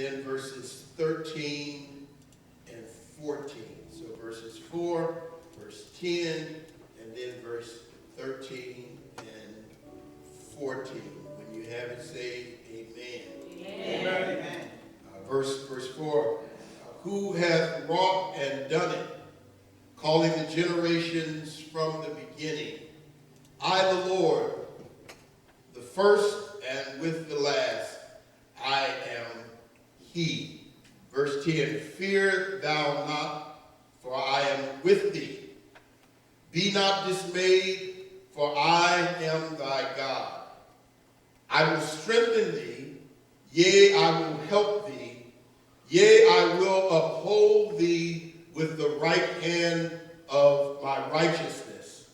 then verses 13 and 14. So verses 4, verse 10, and then verse 13 and 14. When you have it, say amen. Amen. Amen. Verse 4, who hath wrought and done it, calling the generations from the beginning. I, the Lord, the first and with the last, I am he. Verse 10, fear thou not, for I am with thee. Be not dismayed, for I am thy God. I will strengthen thee, yea, I will help thee. Yea, I will uphold thee with the right hand of my righteousness.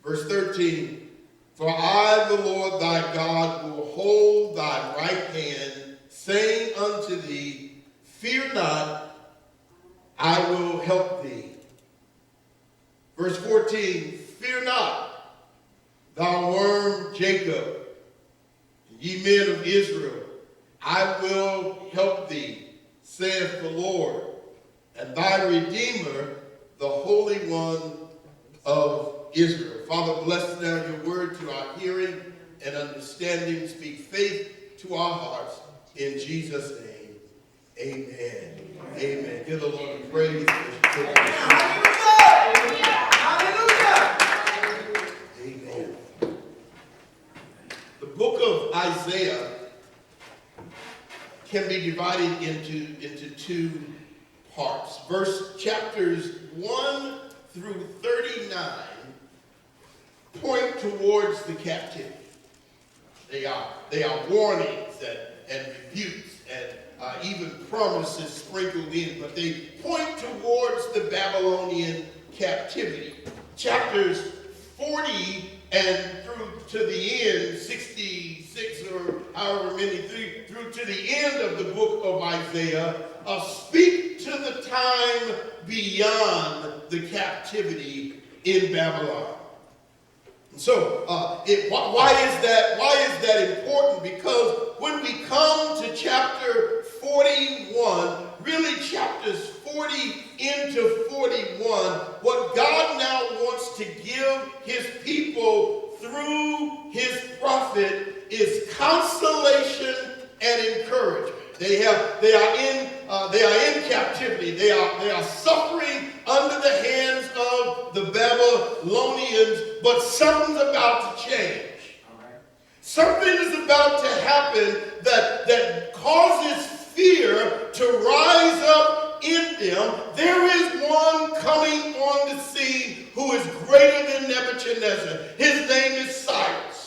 Verse 13, for I, the Lord thy God, will hold thy right hand, saying unto thee, fear not, I will help thee. Verse 14, fear not, thou worm Jacob, ye men of Israel, I will help thee, saith the Lord, and thy Redeemer, the Holy One of Israel. Father, bless now your word to our hearing and understanding. Speak faith to our hearts. In Jesus' name, amen. Amen. Give the Lord the praise. Hallelujah! Hallelujah! Amen. The book of Isaiah can be divided into two parts. Chapters 1 through 39 point towards the captivity. They are warnings and rebukes and even promises sprinkled in, but they point towards the Babylonian captivity. Chapters 40 and through to the end, 66 or however many, through to the end of the book of Isaiah, speak to the time beyond the captivity in Babylon. So, why is that important? Because when we come to chapter 41, really chapters 40 into 41, what God now wants to give his people through his prophet is consolation and encouragement. They are in captivity. They are suffering under the hands of the Babylonians, but something's about to change. Something is about to happen that causes fear to rise up in them. There is one coming on the scene who is greater than Nebuchadnezzar. His name is Cyrus.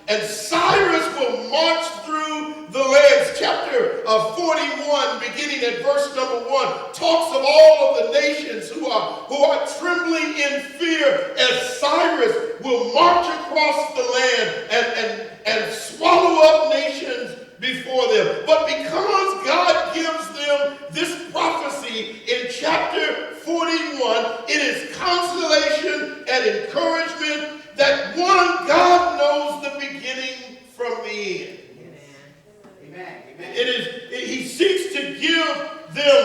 And Cyrus will march through the lands. Chapter 41, beginning at verse number 1, talks of all of the nations who are trembling in fear as Cyrus will march across the land and swallow up nations before them. But because God gives them this prophecy in chapter 41, it is consolation and encouragement that one, God knows the beginning from the end. Amen. He seeks to give them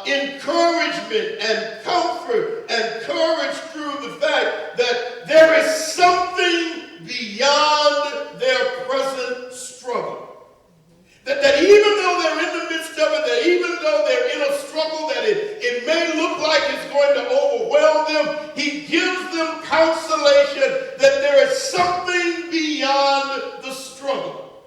encouragement and comfort and courage through the fact that there is something beyond their present struggle. That even though they're in the midst of it, that even though they're in a struggle, that it may look like it's going to overwhelm them, he gives them consolation that there is something beyond the struggle.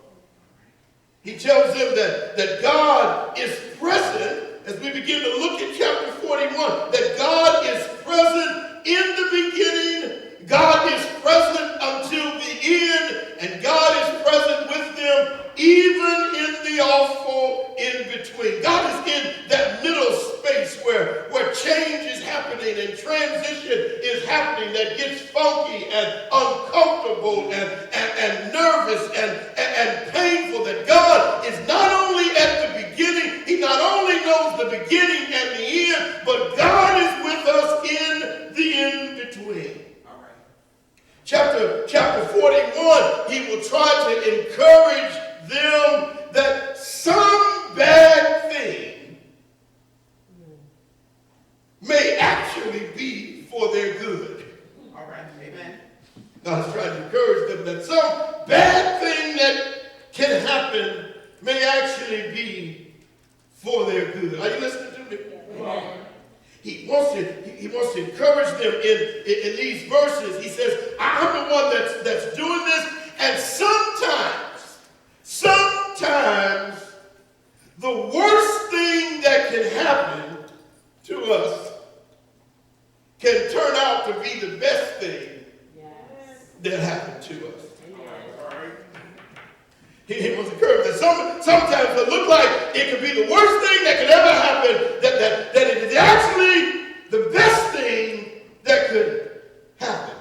He tells them that God is present, as we begin to look at chapter 41, that God is present in the beginning, God is present until the end, and God is present with them even in the awful in between. God is in that middle space where change is happening and transition is happening that gets funky and uncomfortable and nervous and painful. That God is not only at the beginning, he not only knows the beginning and the end, but God is with us in the in-between. All right. Chapter 41, he will try to encourage them that some happen may actually be for their good. Are you listening to me? Amen. He wants to encourage them in these verses. He says, I'm the one that's doing this, and sometimes the worst thing that can happen to us can turn out to be the best thing that happened to us. He wants to encourage that sometimes it look like it could be the worst thing that could ever happen, that it is actually the best thing that could happen.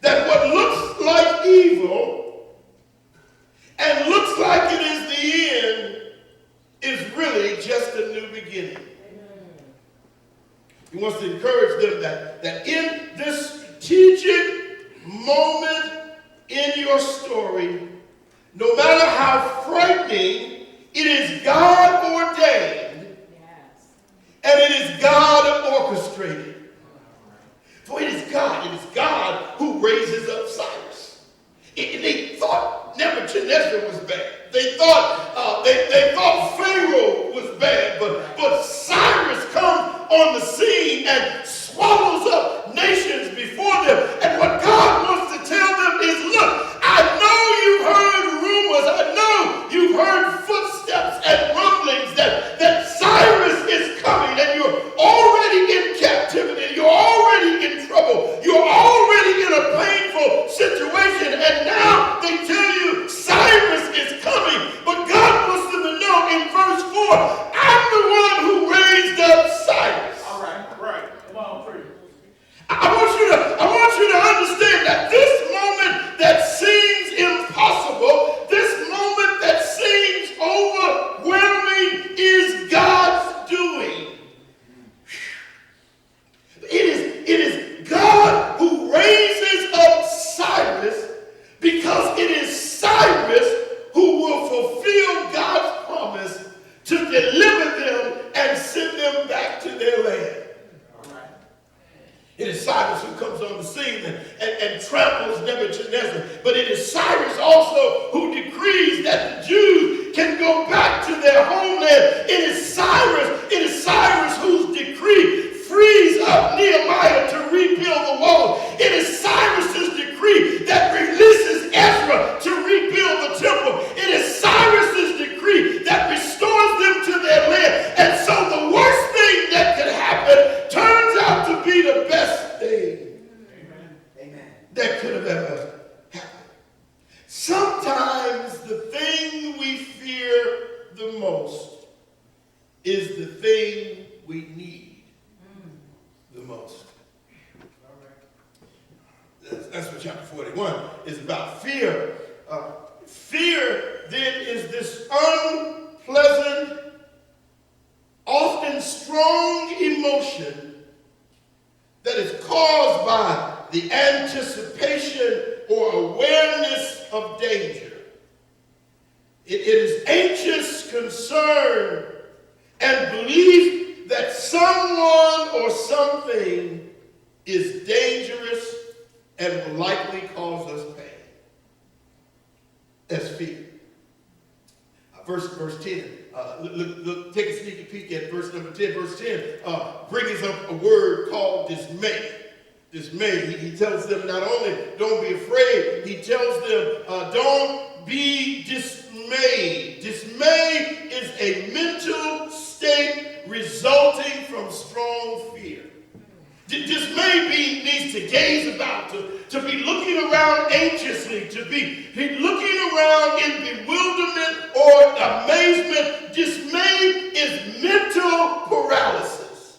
That what looks like evil and looks like it is the end is really just a new beginning. He wants to encourage them that in this strategic moment in your story, no matter how frightening, it is God ordained and it is God orchestrated. For it is God who raises up Cyrus. They thought Nebuchadnezzar was bad. They thought Pharaoh was bad, but Cyrus comes on the scene and swallows up nations before them. And what God wants to tell them is, look, I know you've heard rumors, I know you've heard footsteps and rumblings that Cyrus is coming, and you're already in captivity, you're already in trouble, you're already in a painful situation, and now they tell you Cyrus is coming. But God wants them to know in verse 4, I'm the one who raised up Cyrus. All right. Come on, preach. I want you to understand that this moment that seems impossible, this moment that seems overwhelming is God's doing. It is God who raises up Cyrus, because it is Cyrus who will fulfill God's promise to deliver them and send them back to their land. It is Cyrus who comes on the scene and tramples Nebuchadnezzar. But it is Cyrus also who decrees that the Jews can go back to their homeland. It is Cyrus whose decree frees up Nehemiah to rebuild the wall. It is Cyrus's decree that releases Ezra to rebuild the temple. It is Cyrus's decree that restores them to their land. And so the worst thing that could happen turns out to be the best thing that could have ever happened. Sometimes the thing we fear the most is the thing we need the most. That's what chapter 41 is about. Fear. Fear then is this unpleasant, often strong emotion that is caused by the anticipation or awareness of danger. It is anxious concern and belief that someone or something is dangerous and will likely cause us pain. That's fear. Verse 10. Look, take a sneaky peek at verse number 10. Verse 10 brings up a word called dismay. Dismay. He tells them not only don't be afraid, he tells them don't be dismayed. Dismay is a mental state resulting from strong fear. Dismay needs to gaze about, to be looking around anxiously, to be looking around in bewilderment or amazement. Dismay is mental paralysis.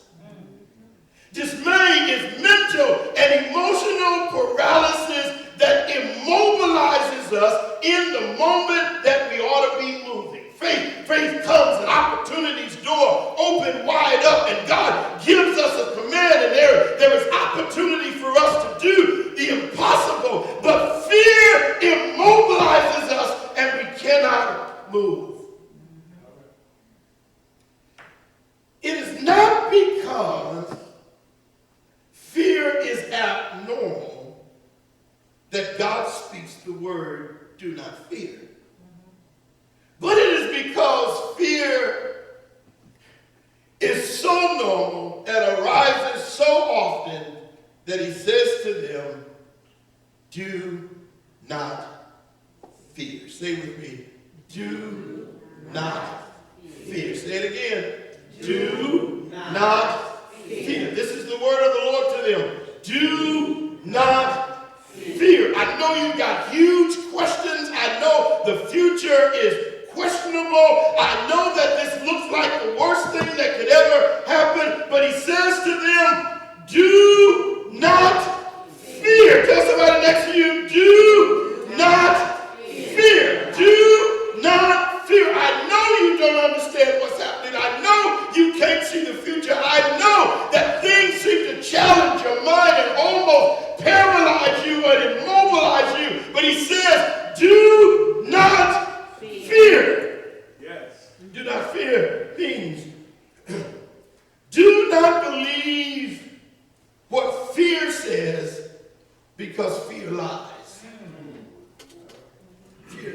Dismay is mental and emotional paralysis that immobilizes us in the moment that we ought to be moving. Faith comes and opportunities door open wide up, and God gives us a command, and there is opportunity for us to do the impossible. But fear immobilizes us and we cannot move. It is not because fear is abnormal that God speaks the word, do not fear. Do not fear. Say it again. Do not fear. This is the word of the Lord to them. Do not fear. I know you got huge questions. I know the future is questionable. I know that this looks like the worst thing that could ever happen. But he says to them, do not fear. Tell somebody next to you, do not fear. Do not fear. I know you don't understand what's happening. I know you can't see the future. I know that things seem to challenge your mind and almost paralyze you and immobilize you. But he says, do not fear. Yes. Do not fear means do not believe what fear says, because fear lies.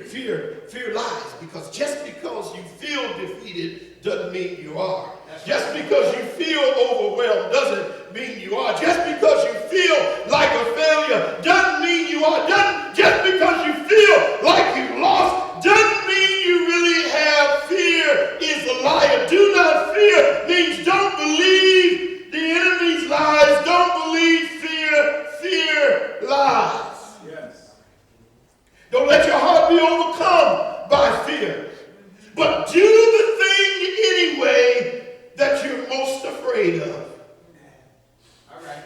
Fear lies, because just because you feel defeated doesn't mean you are. Just because you feel overwhelmed doesn't mean you are. Just because you feel like a failure doesn't mean you are. Just because you feel like you lost doesn't mean you really have. Fear is a liar. Do not fear means don't believe the enemy's lies. Don't believe fear. Fear lies. Yes. Don't let your heart be overcome by fear. But do the thing anyway that you're most afraid of. All right.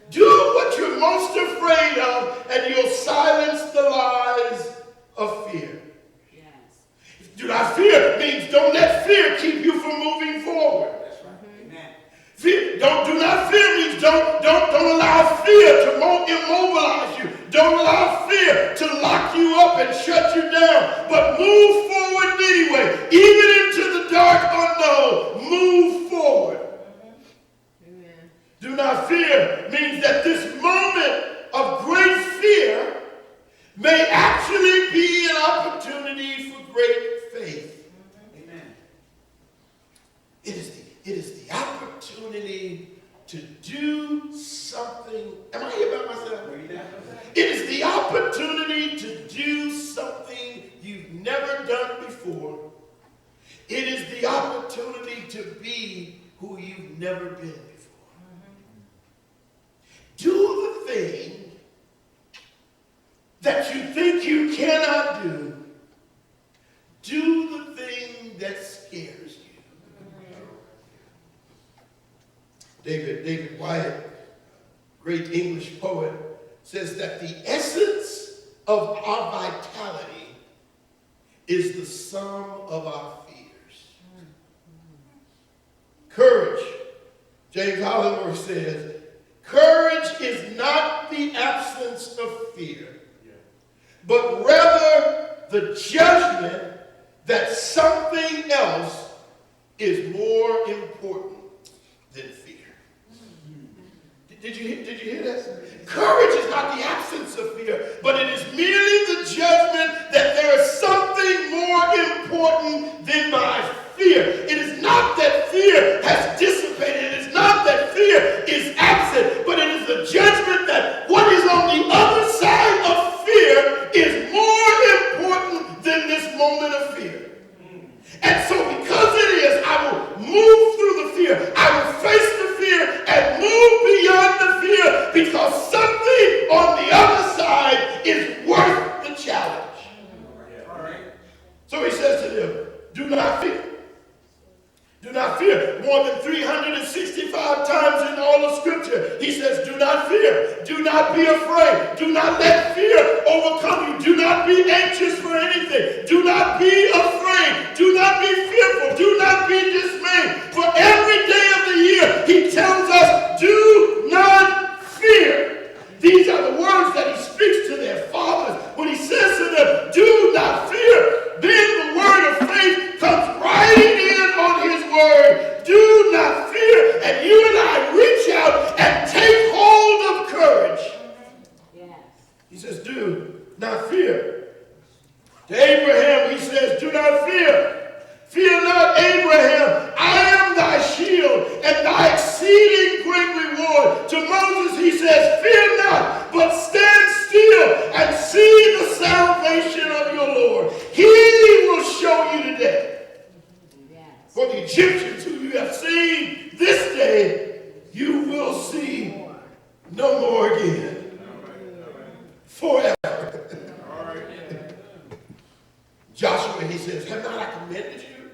Do what you're most afraid of, and you'll silence the lies of fear. Yes. Do not fear means don't let fear keep you from moving forward. That's right. Amen. Fear, do not fear means don't allow fear to immobilize you. Don't allow fear to lock you up and shut you down. But move forward anyway. Even into the dark unknown. Move forward. Amen. Do not fear means that this moment of great fear may actually be an opportunity for great faith. Amen. It is the opportunity to do something. Am I here by myself? Read that. It is the opportunity to do something you've never done before. It is the opportunity to be who you've never been before. Do the thing that you think you cannot do. Do the thing that scares you. David Wyatt, great English poet, says that the essence of our vitality is the sum of our fears. Courage, James Hollingworth says, courage is not the absence of fear, but rather the judgment that something else is more important than fear. Did you hear that? Courage is not the absence of fear, but it is merely the judgment that there is something more important than my fear. It is not that fear has dissipated. It is not that fear is absent, but it is the judgment that what is on the other side of fear is more important than this moment of fear. And so because it is, I will move through the fear. I will face the fear and move beyond the fear, because something on the other side is worth the challenge. All right. So he says to them, do not fear. Do not fear. More than 365 times in all of Scripture, he says, do not fear. Do not be afraid. Do not let fear overcome you. Do not be anxious for anything. Do not be afraid. Do not be fearful. Do not be dismayed. For every day of the year, he tells us, do not fear. These are the words that he speaks to their fathers when he says to them, do not fear. Then the word of faith comes riding in on his word. Do not fear. And you and I reach out and take hold of courage. Yes. He says, do not fear. To Abraham, he says, do not Egyptians who you have seen this day, you will see no more again. Forever. Joshua, he says, have not I commanded you?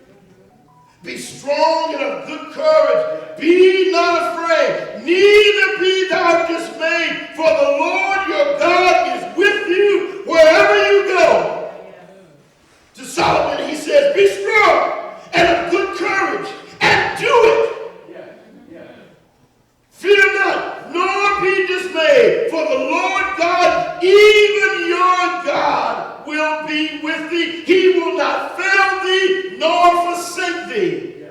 Be strong and of good courage. Be not afraid, neither be thou dismayed, for the Lord your God is with you wherever you go. To Solomon, he says, be strong and of good courage, and do it. Fear not, nor be dismayed, for the Lord God, even your God, will be with thee. He will not fail thee, nor forsake thee.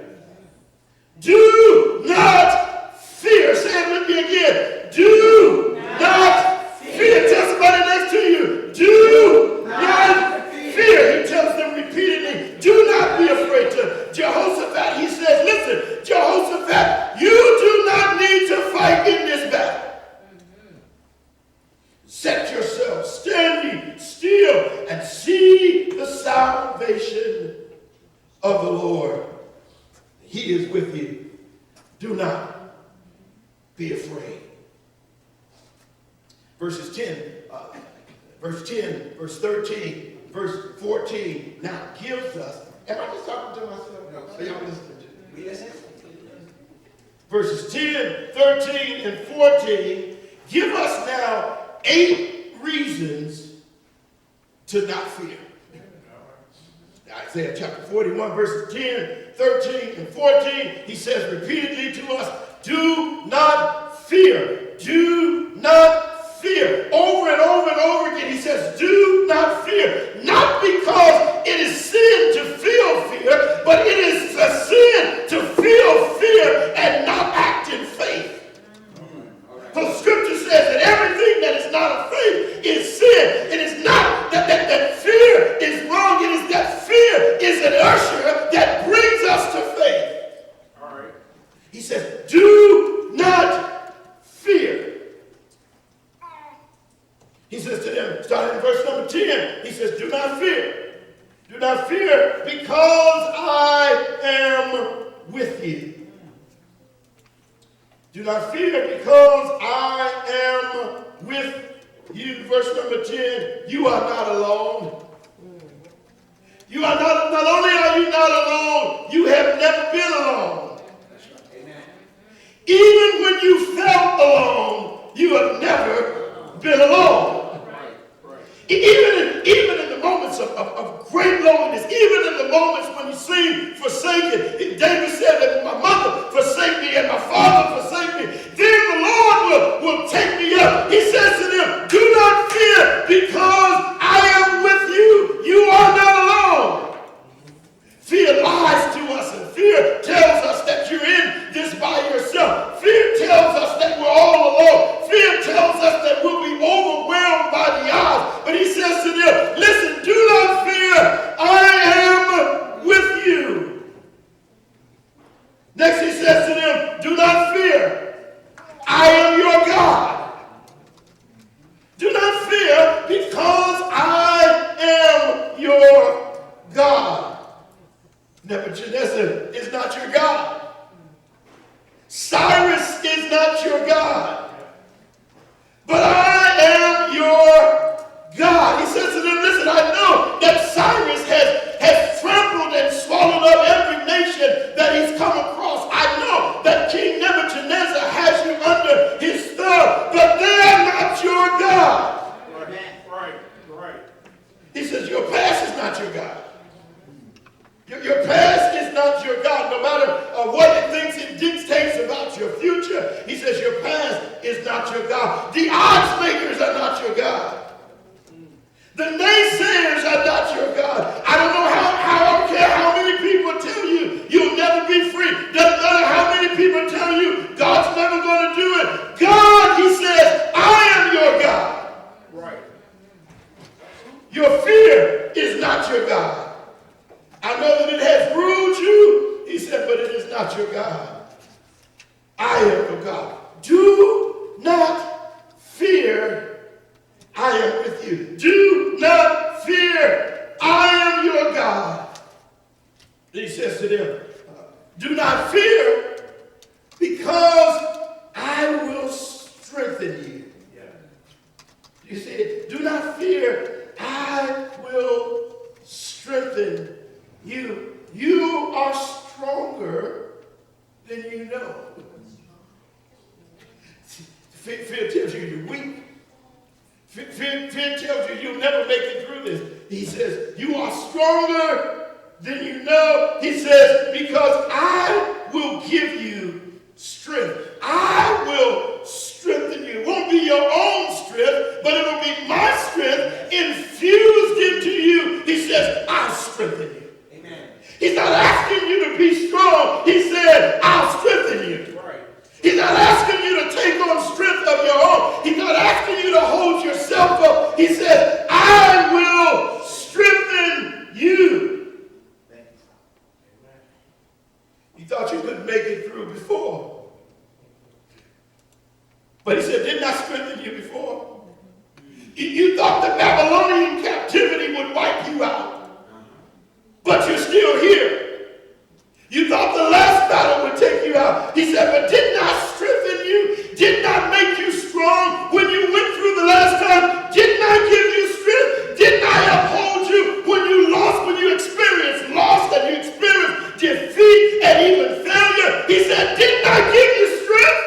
Do not fear. Say it with me again. Do not fear. Tell somebody next to you. Do not fear. He tells them repeatedly, do not be afraid. To Jehoshaphat, he says, listen, Jehoshaphat, you do not need to fight in this battle. Set yourself standing still and see the salvation of the Lord. He is with you. Do not be afraid. Verses 10, verse 13, verse 14 now gives us, am I just talking to myself? No. Are y'all listening to me? Listen. Verses 10, 13, and 14 give us now 8 reasons to not fear. Isaiah chapter 41, verses 10, 13, and 14, he says repeatedly to us, do not fear. Do not fear. Over and over and over again, he says, do not fear. Not because it is sin to feel fear, but it is a sin to feel fear and not act in faith. For scripture says that everything that is not of faith is sin. It is not that fear is wrong. It is that fear is an usher that brings us to faith. All right. He says, do not fear. He says to them, starting in verse number 10, he says, do not fear. Do not fear because I am with you. Do not fear because I am with you. Verse number 10, you are not alone. You are not only are you not alone, you have never been alone. Amen. Even when you felt alone, you have never been alone. Even in the moments of great loneliness, even in the moments when you seem forsaken, David said that my mother forsake me and my father forsake me, then the Lord will take me up. He says to them, do not fear because I am with you. You are not alone. Fear lies to us, and fear tells us that you're in this by yourself. Fear tells us that we're all alone. Fear tells us that we'll be overwhelmed by the odds. But he says to them, listen, do not fear. I am with you. Next he says to them, do not fear. I am your God. Do not fear because I am your God. Nebuchadnezzar is not your God. Cyrus is not your God. But I am your God. He says to them, listen, I know that Cyrus has trampled and swallowed up every nation that he's come across. I know that King Nebuchadnezzar has you under his thumb, but they're not your God. Right. He says, your past is not your God. Your past is not your God, no matter what it thinks it dictates about your future. He says your past is not your God. The odds makers are not your God. The naysayers are not your God. I don't know I don't care how many people tell you you'll never be free. Doesn't matter how many people tell you God's never going to do it. God, he says, I am your God. Right. Your fear is not your God. I know that it has ruled you, he said, but it is not your God. I am your God. Do not fear. I am with you. Do not fear. I am your God. He says to them, Do not fear, because I will strengthen you. You see it? Do not fear, I will strengthen you. You are stronger than you know. Fear tells you you're weak. Fear tells you you'll never make it through this. He says, you are stronger than you know. He says, because I will give you strength. I will strengthen you. It won't be your own strength, but it'll be my strength infused into you. He says, I'll strengthen you. Amen. He's not asking you to be strong. He said, I'll strengthen you. He's not asking you to take on strength of your own. He's not asking you to hold yourself up. He says, I will strengthen you. You thought you couldn't make it through before. But he said, didn't I strengthen you before? You thought the Babylonian captivity would wipe you out. But you're still here. You thought the last battle would take you out. He said, but didn't I strengthen you? Didn't I make you strong when you went through the last time? Didn't I give you strength? Didn't I uphold you when you lost, when you experienced loss and you experienced defeat and even failure? He said, didn't I give you strength?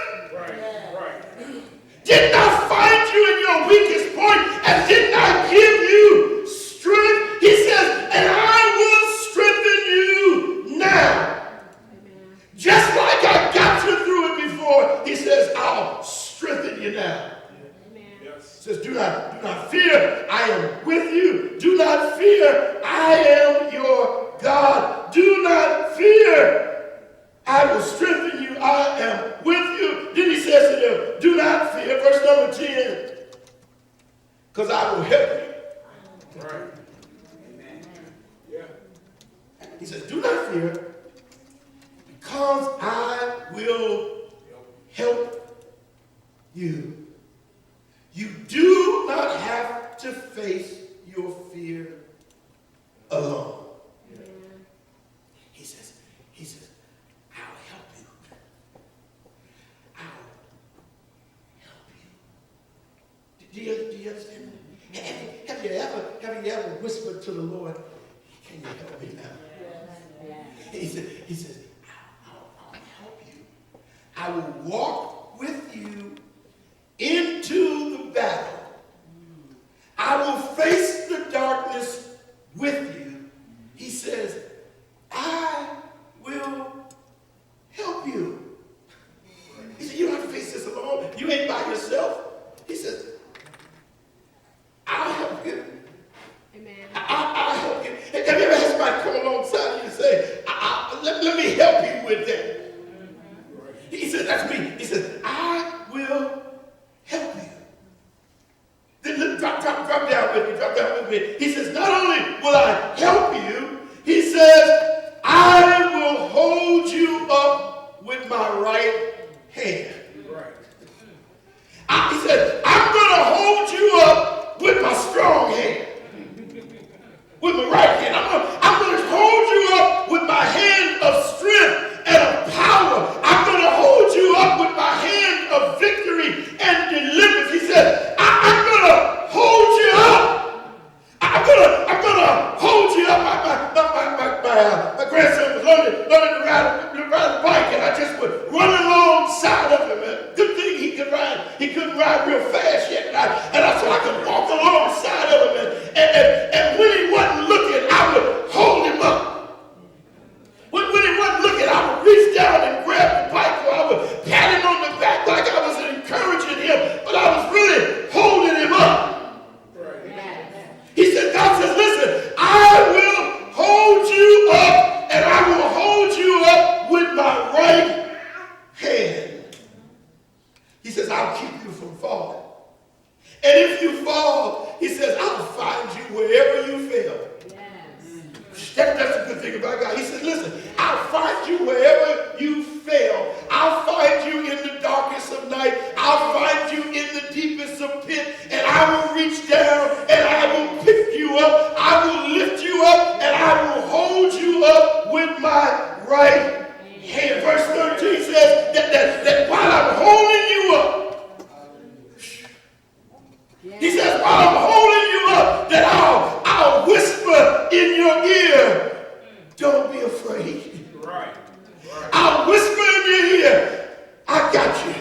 Didn't I find you in your weakest point? And didn't I give you strength? He says, and I will strengthen you now. Just like I got you through it before, he says, I'll strengthen you now. He says, do not fear, I am with you. Do not fear, I am your God. Do not fear, I will strengthen you, I am with you. Then he says to them, do not fear, verse number 10, because I will help you. Right. Amen. Yeah. He says, do not fear, because I will help you. You do not have to face your fear alone. He says, I'll help you. I'll help you. Do you understand that? Have you ever whispered to the Lord, can you help me now? He says, I'll help you. I will walk with you into the battle. I will face the darkness with you. He says, I will help you. He said, you don't have to face this alone. You ain't by yourself. He says, I'll help you. Amen. I'll help you. Have you ever had somebody come alongside you and say, let me help you with that? He said, that's me. He said, I will help you. Then drop down with me. Drop down with me. He says, not only will I help you, he says, I will hold you up with my right hand. He said, I'm going to hold you up with my strong hand. With my right hand. I'm going to hold you up with my hand of strength and of power. I'm going to hold you up with my hand of victory and deliverance. He said, I'm going to hold you up. I'm gonna hold you up. My grandson was learning to ride a bike, and I just would run alongside of him. And good thing he could ride. He couldn't ride real fast yet, and I so I could walk alongside of him. And when he wasn't looking, I would hold him up. When he wasn't looking, I would reach down and grab the bike, or I would pat him on the back like I was encouraging him, but I was really holding him up. He said, God says, listen, I will hold you up, and I will hold you up with my right hand. He says, I'll keep you from falling. And if you fall, he says, I'll find you wherever you fail. Yes. That's the good thing about God. He says, listen, I'll find you wherever you fail. I'll find you in the darkest of night. I'll find you in the deepest of pit, and I will reach down and I will pick you up. I will lift you up, and I will hold you up with my right hand. Verse 13 says that while I'm holding you up, he says, while I'm holding you up, that I'll whisper in your ear, don't be afraid. Right. I'll whisper in your ear, I got you.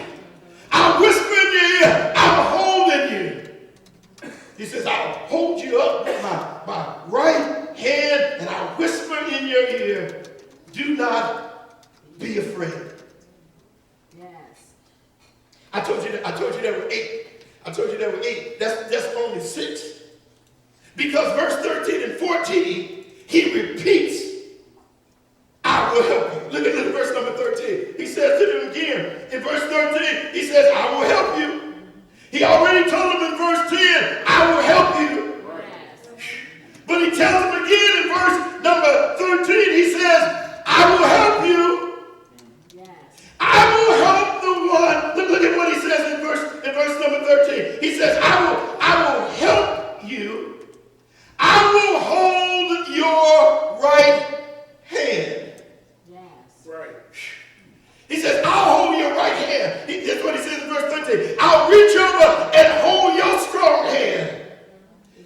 I'll whisper in your ear, I'm holding you. He says, I'll hold you up with my right hand, and I'll whisper in your ear, do not be afraid. Yes. I told you there were 8. I told you there were 8. That's only 6. Because verse 13 and 14, he repeats, I will help you. Look at verse number 13. He says to them again. In verse 13, he says, I will help you. He already told them in verse 10, I will help you. Yes. But he tells them again in verse number 13, he says, I will help you. Yes. I will help the one. Look at what he says in verse number 13. He says, I will help you. I will hold your right hand. Yes. Right. He says, I'll hold your right hand. That's what he says in verse 13. I'll reach over and hold your strong hand.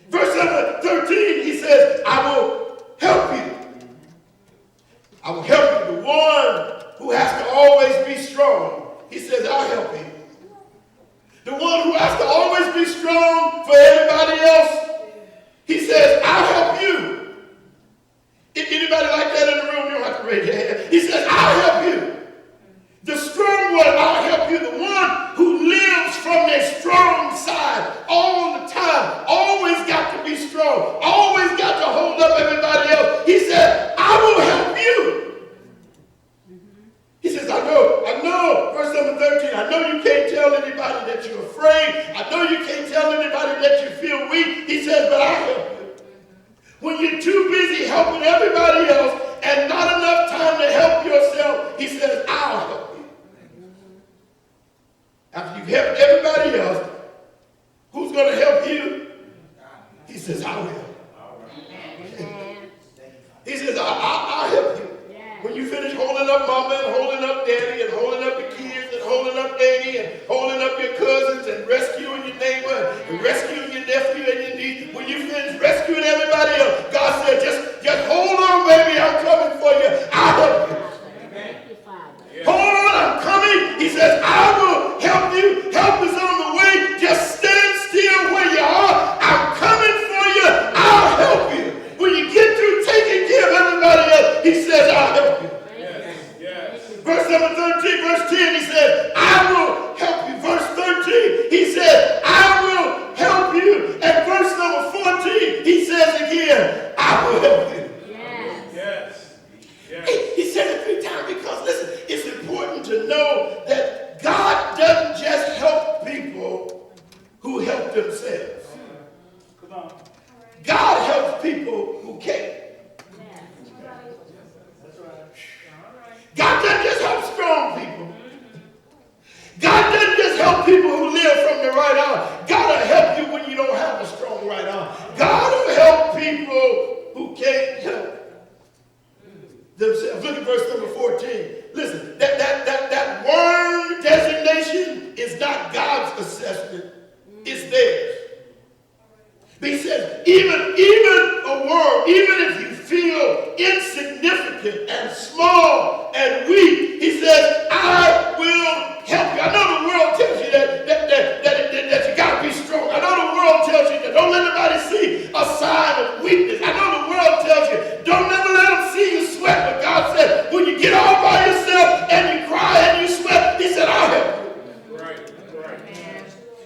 Verse number 13, he says, I will help you. I will help you. The one who has to always be strong. He says, I'll help you. The one who has to always be strong for everybody else. He says, I'll help you. If anybody like that in the room, you don't have to raise your hand. He says, I'll help you. The strong one, I'll help you. The one who lives from their strong side all the time. Always got to be strong. Always got to hold up everybody else. He said, I will help you. He says, I know, verse number 13, I know you can't tell anybody that you're afraid. I know you can't tell anybody that you feel weak. He says, but I'll help you. When you're too busy helping everybody else and not enough time to help yourself, he says, I'll help you. After you've helped everybody else, who's going to help you? He says, I will. Amen. He says, I'll help you. When you finish holding up mama and holding up daddy and holding up your kids and holding up Annie and holding up your cousins and rescuing your neighbor and rescuing your nephew and your niece, when you finish rescuing everybody else, God said, just hold on, baby, I'm coming for you. I'll help you. Thank you, Father. Hold on, I'm coming. He says, I will help you. Help is on the way. Just stand still where you are. I'm coming for you. I'll help you. When you get through taking care of everybody else, he says, I'll help you. Verse number 13, verse 10, he said, I will help you. Verse 13, he said, I will help you. And verse number 14, he says again, I will help you. Yes. He said it 3 times because, listen, it's important to know that God doesn't just help people who help themselves. Come on. God helps people who can't. God doesn't just help strong people. God doesn't just help people who live from the right arm. God will help you when you don't have a strong right arm. God will help people who can't help themselves. Look at verse number 14. Listen, that worm designation is not God's assessment. It's theirs. But he says, even a worm, even if you feel insignificant and small and weak, he says, I will help you. I know the world tells you that you got to be strong. I know the world tells you that don't let anybody see a sign of weakness. I know the world tells you don't never let them see you sweat. But God said, when you get all by yourself and you cry and you sweat, he said, I'll help you. Right.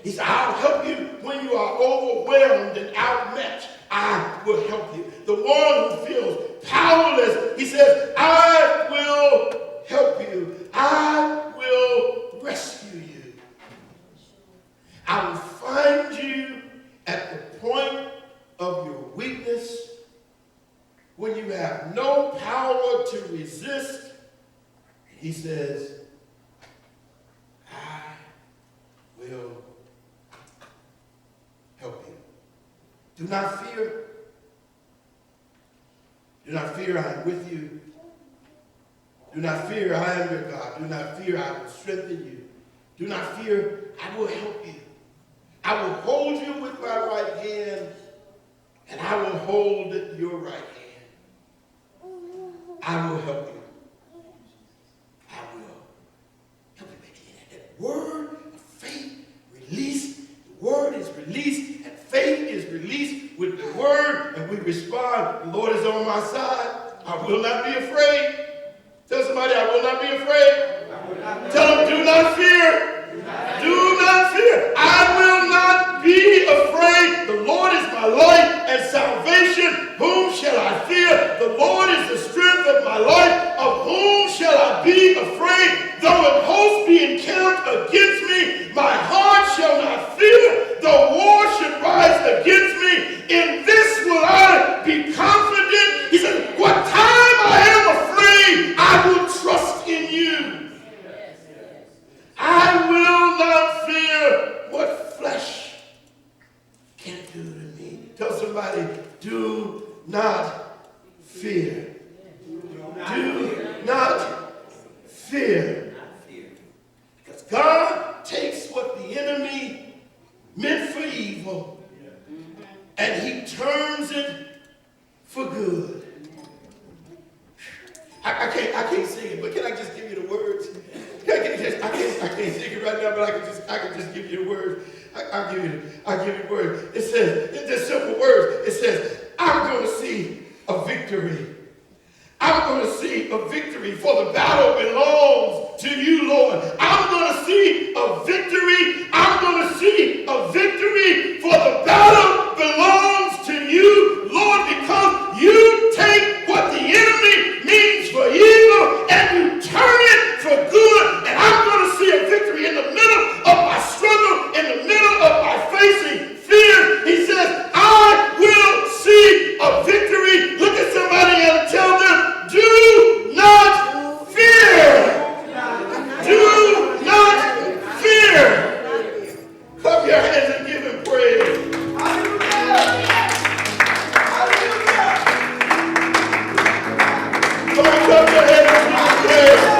He said, I'll help you when you are overwhelmed and outmatched. I will help you. The one who feels powerless, he says, I will help you. I will rescue you. I will find you at the point of your weakness when you have no power to resist. He says, I will help you. Do not fear. Do not fear, I am with you. Do not fear, I am your God. Do not fear, I will strengthen you. Do not fear, I will help you. I will hold you with my right hand, and I will hold your right hand. I will help you. I will help you. That word of faith released. The word is released, and faith is released with the word, and we respond, the Lord is on my side. I will not be afraid. Tell somebody, I will not be afraid. Tell them, do not fear. Do not fear. I will not be afraid. The Lord is my light and salvation. Whom shall I fear? The Lord is the strength of my life. Of whom shall I be afraid? Though an host be encamped against me, my heart shall not fear. Though war should rise against me, in this will I be confident. He said, what time I am afraid, I will trust in you. I will not fear what flesh can do to me. Tell somebody, do not fear. Do not fear. Because God takes what the enemy meant for evil and he turns it for good. I can't sing it, but can I just give you the words? I can't sing it right now, but I can just give you the words. I'll give you the words. It says, it's just simple words. It says, I'm going to see a victory. I'm going to see a victory, for the battle belongs to you, Lord. I'm going to see a victory. I'm going to see a victory, for the battle belongs to you, Lord, because you take what the enemy means for evil and you turn it for good. And I'm going to see a victory in the middle of my struggle, in the middle of my facing fear. He says, I will see a victory. Look at somebody and tell them, do not fear. Do not fear. Clap your hands and give him praise. Come on, clap your hands and give him praise.